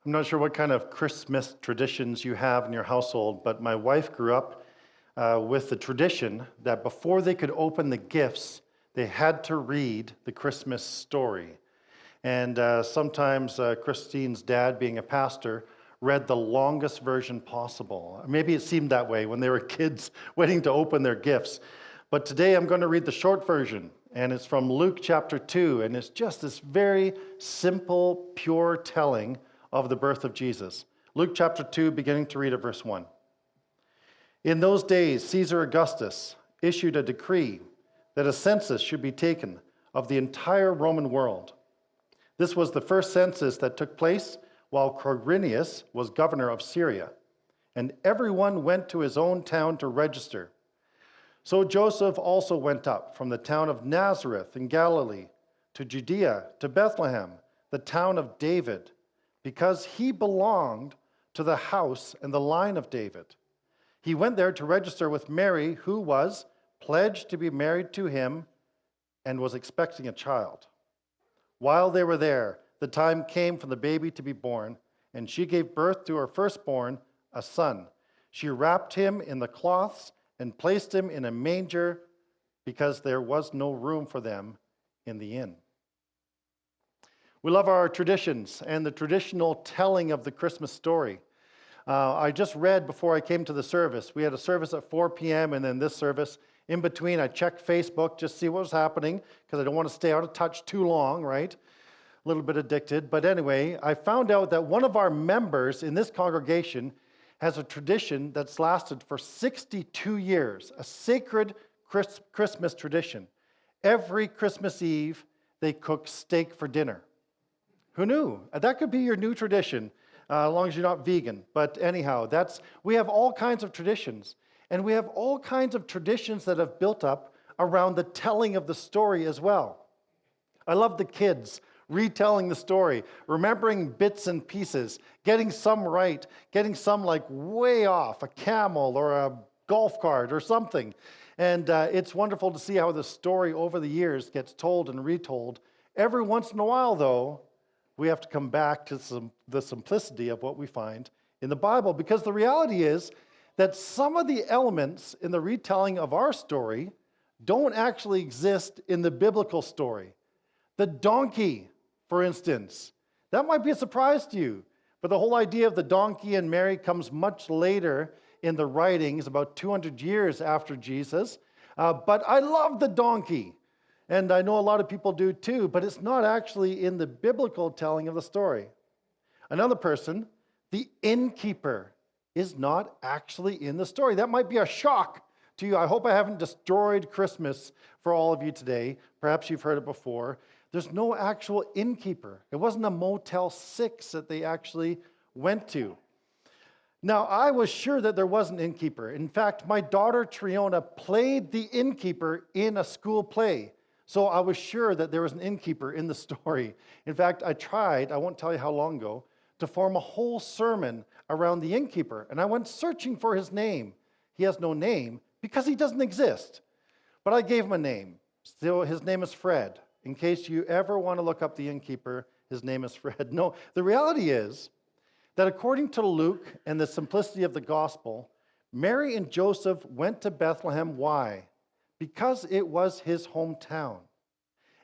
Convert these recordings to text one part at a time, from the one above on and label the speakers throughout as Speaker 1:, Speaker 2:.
Speaker 1: I'm not sure what kind of Christmas traditions you have in your household, but my wife grew up with the tradition that before they could open the gifts, they had to read the Christmas story. And sometimes Christine's dad, being a pastor, read the longest version possible. Maybe it seemed that way when they were kids waiting to open their gifts. But today I'm going to read the short version, and it's from Luke chapter 2, and it's just this very simple, pure telling of the birth of Jesus. Luke chapter 2, beginning to read at verse 1. In those days, Caesar Augustus issued a decree that a census should be taken of the entire Roman world. This was the first census that took place while Quirinius was governor of Syria, and everyone went to his own town to register. So Joseph also went up from the town of Nazareth in Galilee to Judea, to Bethlehem, the town of David, because he belonged to the house and the line of David. He went there to register with Mary, who was pledged to be married to him and was expecting a child. While they were there, the time came for the baby to be born, and she gave birth to her firstborn, a son. She wrapped him in the cloths and placed him in a manger because there was no room for them in the inn. We love our traditions and the traditional telling of the Christmas story. I just read before I came to the service. We had a service at 4 p.m. and then this service. In between, I checked Facebook just to see what was happening because I don't want to stay out of touch too long, right? A little bit addicted. But anyway, I found out that one of our members in this congregation has a tradition that's lasted for 62 years, a sacred Christmas tradition. Every Christmas Eve, they cook steak for dinner. Who knew? That could be your new tradition, as long as you're not vegan. But anyhow, we have all kinds of traditions. And we have all kinds of traditions that have built up around the telling of the story as well. I love the kids retelling the story, remembering bits and pieces, getting some right, getting some like way off, a camel or a golf cart or something. And it's wonderful to see how the story over the years gets told and retold. Every once in a while, though, we have to come back to the simplicity of what we find in the Bible, because the reality is that some of the elements in the retelling of our story don't actually exist in the biblical story. The donkey, for instance, that might be a surprise to you, but the whole idea of the donkey and Mary comes much later in the writings, about 200 years after Jesus. But I love the donkey. And I know a lot of people do too, but it's not actually in the biblical telling of the story. Another person, the innkeeper, is not actually in the story. That might be a shock to you. I hope I haven't destroyed Christmas for all of you today. Perhaps you've heard it before. There's no actual innkeeper. It wasn't a Motel 6 that they actually went to. Now, I was sure that there was an innkeeper. In fact, my daughter Triona played the innkeeper in a school play. So I was sure that there was an innkeeper in the story. In fact, I tried, I won't tell you how long ago, to form a whole sermon around the innkeeper. And I went searching for his name. He has no name because he doesn't exist. But I gave him a name. So his name is Fred. In case you ever want to look up the innkeeper, his name is Fred. No, the reality is that according to Luke and the simplicity of the gospel, Mary and Joseph went to Bethlehem. Why? Because it was his hometown.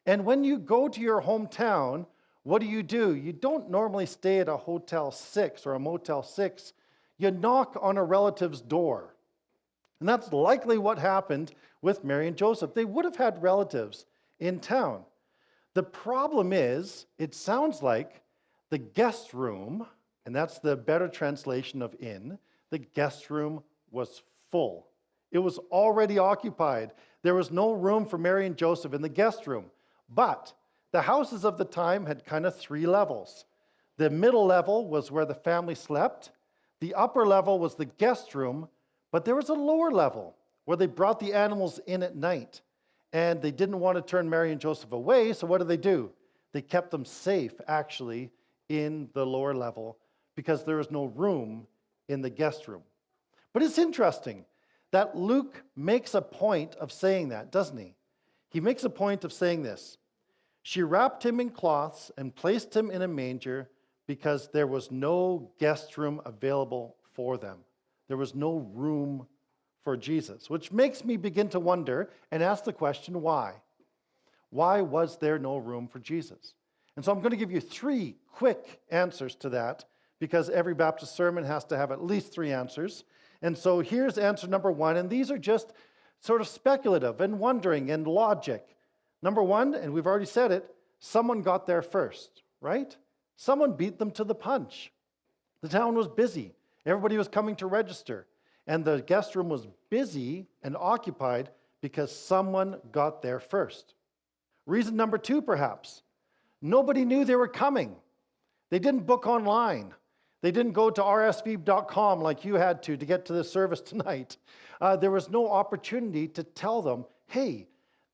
Speaker 1: And when you go to your hometown, what do? You don't normally stay at a Hotel 6 or a Motel 6. You knock on a relative's door. And that's likely what happened with Mary and Joseph. They would have had relatives in town. The problem is, it sounds like the guest room, and that's the better translation of inn, the guest room was full. It was already occupied. There was no room for Mary and Joseph in the guest room. But The houses of the time had kind of three levels. The middle level was where the family slept. The upper level was the guest room, but there was a lower level where they brought the animals in at night. And they didn't want to turn Mary and Joseph away, so what did they do? They kept them safe, actually, in the lower level because there was no room in the guest room. But it's interesting that Luke makes a point of saying that, doesn't he? He makes a point of saying this. She wrapped him in cloths and placed him in a manger because there was no guest room available for them. There was no room for Jesus, which makes me begin to wonder and ask the question, why? Why was there no room for Jesus? And so I'm going to give you three quick answers to that because every Baptist sermon has to have at least three answers. And so here's answer number one, and these are just sort of speculative and wondering and logic. Number one, and we've already said it, someone got there first, right? Someone beat them to the punch. The town was busy. Everybody was coming to register. And the guest room was busy and occupied because someone got there first. Reason number two, perhaps, nobody knew they were coming. They didn't book online. They didn't go to rsv.com like you had to get to the service tonight. There was no opportunity to tell them, hey,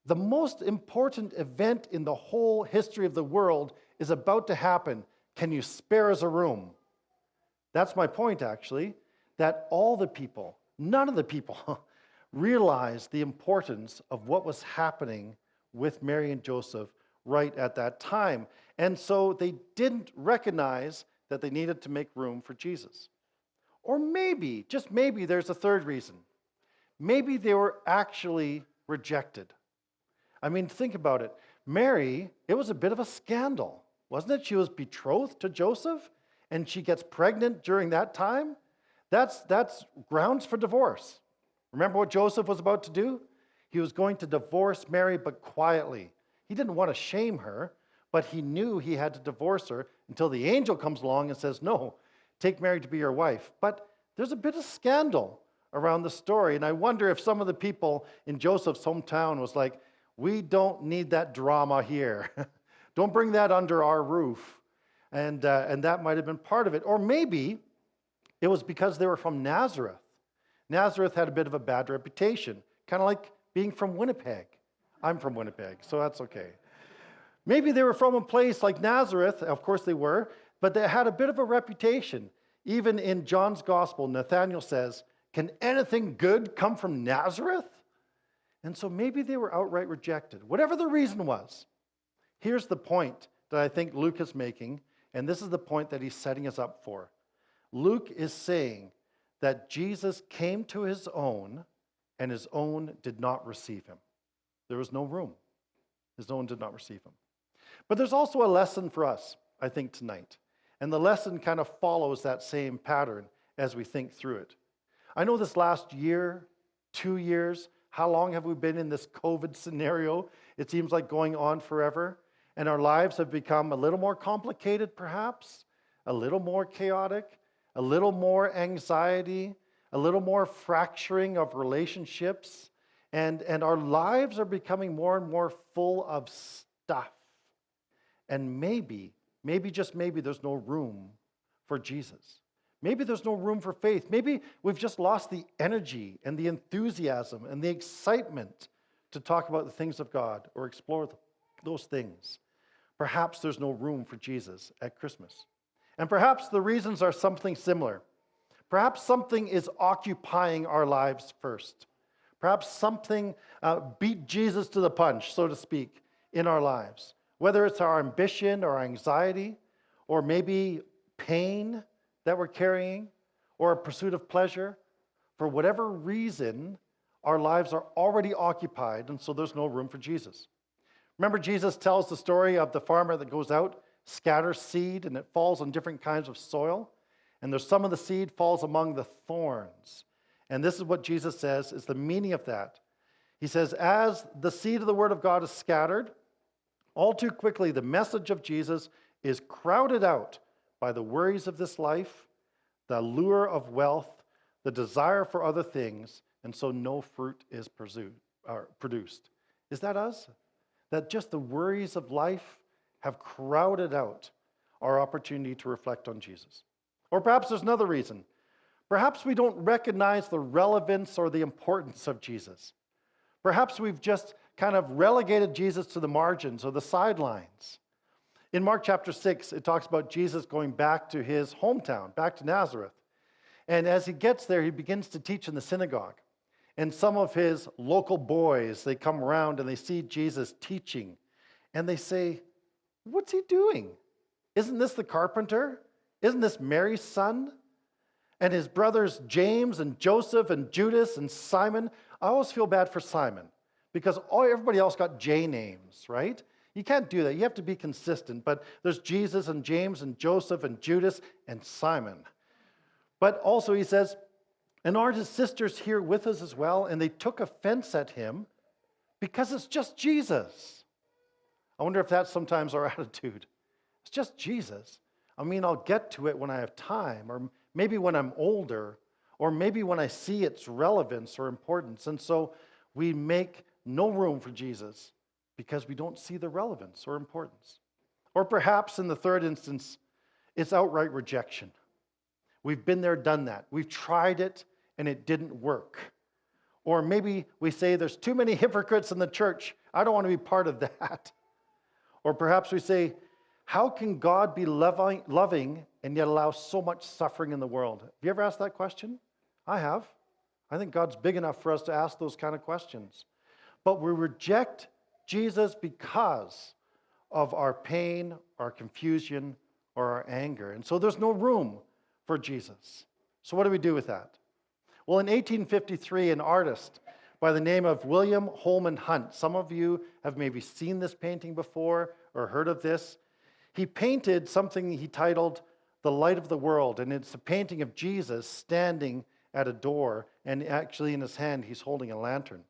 Speaker 1: the most important event in the whole history of the world is about to happen. Can you spare us a room? That's my point, actually, that all the people, none of the people, realized the importance of what was happening with Mary and Joseph right at that time. And so they didn't recognize that they needed to make room for Jesus. Or maybe, just maybe, there's a third reason. Maybe they were actually rejected. I mean, think about it. Mary, it was a bit of a scandal, wasn't it? She was betrothed to Joseph, and she gets pregnant during that time. That's grounds for divorce. Remember what Joseph was about to do? He was going to divorce Mary, but quietly. He didn't want to shame her, but he knew he had to divorce her until the angel comes along and says, no, take Mary to be your wife. But there's a bit of scandal around the story, and I wonder if some of the people in Joseph's hometown was like, we don't need that drama here. Don't bring that under our roof. And that might have been part of it. Or maybe it was because they were from Nazareth. Nazareth had a bit of a bad reputation, kind of like being from Winnipeg. I'm from Winnipeg, so that's okay. Maybe they were from a place like Nazareth, of course they were, but they had a bit of a reputation. Even in John's gospel, Nathanael says, can anything good come from Nazareth? And so maybe they were outright rejected. Whatever the reason was, here's the point that I think Luke is making, and this is the point that he's setting us up for. Luke is saying that Jesus came to his own, and his own did not receive him. There was no room. His own did not receive him. But there's also a lesson for us, I think, tonight. And the lesson kind of follows that same pattern as we think through it. I know this last year, 2 years, how long have we been in this COVID scenario? It seems like going on forever. And our lives have become a little more complicated, perhaps, a little more chaotic, a little more anxiety, a little more fracturing of relationships. And our lives are becoming more and more full of stuff. And maybe, just maybe, there's no room for Jesus. Maybe there's no room for faith. Maybe we've just lost the energy and the enthusiasm and the excitement to talk about the things of God or explore those things. Perhaps there's no room for Jesus at Christmas. And perhaps the reasons are something similar. Perhaps something is occupying our lives first. Perhaps something beat Jesus to the punch, so to speak, in our lives. Whether it's our ambition or anxiety, or maybe pain that we're carrying, or a pursuit of pleasure. For whatever reason, our lives are already occupied, and so there's no room for Jesus. Remember, Jesus tells the story of the farmer that goes out, scatters seed, and it falls on different kinds of soil. And there's some of the seed falls among the thorns. And this is what Jesus says is the meaning of that. He says, as the seed of the word of God is scattered, all too quickly the message of Jesus is crowded out by the worries of this life, the allure of wealth, the desire for other things, and so no fruit is produced. Is that us? That just the worries of life have crowded out our opportunity to reflect on Jesus. Or perhaps there's another reason. Perhaps we don't recognize the relevance or the importance of Jesus. Perhaps we've just kind of relegated Jesus to the margins or the sidelines. In Mark chapter 6, it talks about Jesus going back to his hometown, back to Nazareth. And as he gets there, he begins to teach in the synagogue. And some of his local boys, they come around and they see Jesus teaching. And they say, "What's he doing? Isn't this the carpenter? Isn't this Mary's son?" And his brothers James and Joseph and Judas and Simon. I always feel bad for Simon because everybody else got J names, right? You can't do that. You have to be consistent. But there's Jesus and James and Joseph and Judas and Simon. But also he says, "And aren't his sisters here with us as well?" And they took offense at him because it's just Jesus. I wonder if that's sometimes our attitude. It's just Jesus. I mean, I'll get to it when I have time, or maybe when I'm older, or maybe when I see its relevance or importance. And so we make no room for Jesus because we don't see the relevance or importance. Or perhaps in the third instance, it's outright rejection. We've been there, done that. We've tried it, and it didn't work. Or maybe we say there's too many hypocrites in the church. I don't want to be part of that. Or perhaps we say, how can God be loving and yet allow so much suffering in the world? Have you ever asked that question? I have. I think God's big enough for us to ask those kind of questions. But we reject Jesus because of our pain, our confusion, or our anger. And so there's no room for Jesus. So what do we do with that? Well, in 1853, an artist by the name of William Holman Hunt, some of you have maybe seen this painting before or heard of this. He painted something he titled "The Light of the World," and it's a painting of Jesus standing at a door, and actually in his hand he's holding a lantern.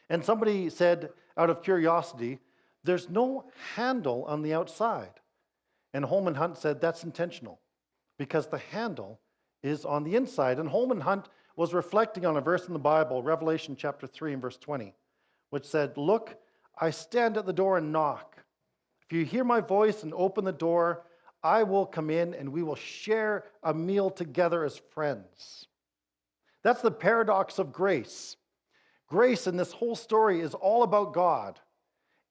Speaker 1: And somebody said, out of curiosity, "There's no handle on the outside." And Holman Hunt said that's intentional because the handle is on the inside. And Holman Hunt was reflecting on a verse in the Bible, Revelation chapter 3 and verse 20, which said, "Look, I stand at the door and knock. If you hear my voice and open the door, I will come in and we will share a meal together as friends." That's the paradox of grace. Grace in this whole story is all about God,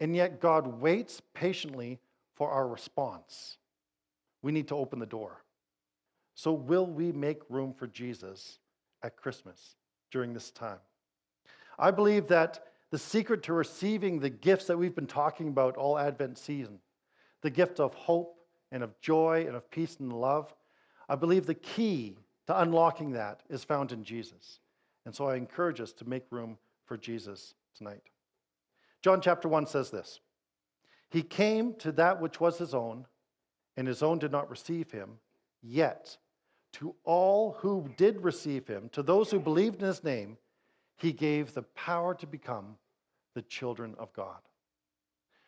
Speaker 1: and yet God waits patiently for our response. We need to open the door. So will we make room for Jesus at Christmas during this time? I believe that the secret to receiving the gifts that we've been talking about all Advent season, the gift of hope and of joy and of peace and love, I believe the key to unlocking that is found in Jesus. And so I encourage us to make room for Jesus tonight. John chapter 1 says this, "He came to that which was his own, and his own did not receive him. Yet to all who did receive him, to those who believed in his name, he gave the power to become the children of God."